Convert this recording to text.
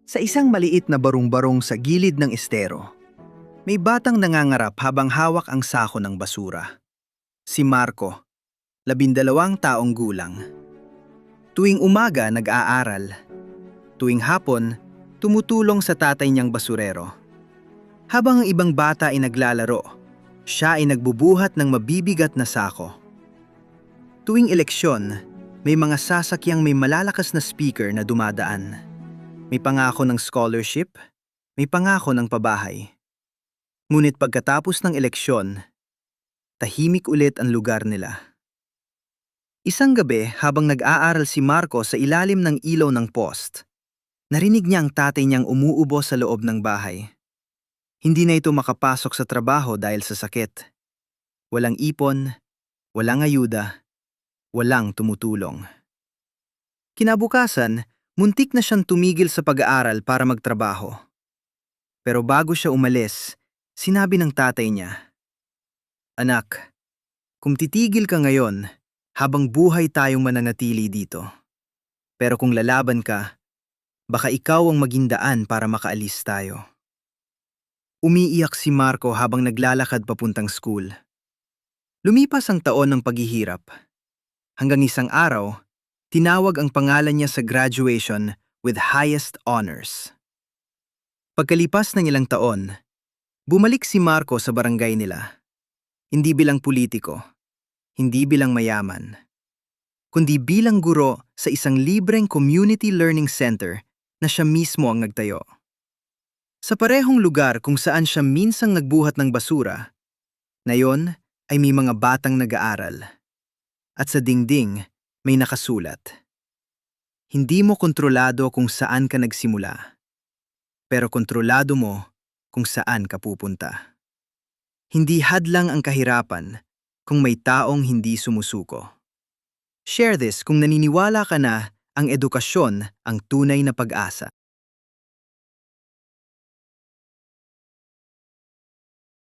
Sa isang maliit na barong-barong sa gilid ng estero, may batang nangangarap habang hawak ang sako ng basura. Si Marco, 12 taong gulang. Tuwing umaga nag-aaral. Tuwing hapon, tumutulong sa tatay niyang basurero. Habang ang ibang bata ay naglalaro, siya ay nagbubuhat ng mabibigat na sako. Tuwing eleksyon, may mga sasakyang may malalakas na speaker na dumadaan. May pangako ng scholarship, may pangako ng pabahay. Ngunit pagkatapos ng eleksyon, tahimik ulit ang lugar nila. Isang gabi habang nag-aaral si Marco sa ilalim ng ilaw ng post, narinig niya ang tatay niyang umuubo sa loob ng bahay. Hindi na ito makapasok sa trabaho dahil sa sakit. Walang ipon, walang ayuda, walang tumutulong. Kinabukasan, muntik na siyang tumigil sa pag-aaral para magtrabaho. Pero bago siya umalis, sinabi ng tatay niya, "Anak, kung titigil ka ngayon, habang buhay tayong mananatili dito. Pero kung lalaban ka, baka ikaw ang maging daan para makaalis tayo." Umiiyak si Marco habang naglalakad papuntang school. Lumipas ang taon ng paghihirap. Hanggang isang araw, tinawag ang pangalan niya sa graduation with highest honors. Pagkalipas ng ilang taon, bumalik si Marco sa barangay nila. Hindi bilang politiko, hindi bilang mayaman, kundi bilang guro sa isang libreng community learning center na siya mismo ang nagtayo. Sa parehong lugar kung saan siya minsang nagbuhat ng basura, ngayon ay may mga batang nag-aaral. At sa dingding, may nakasulat. Hindi mo kontrolado kung saan ka nagsimula, pero kontrolado mo kung saan ka pupunta. Hindi hadlang ang kahirapan kung may taong hindi sumusuko. Share this kung naniniwala ka na ang edukasyon ang tunay na pag-asa.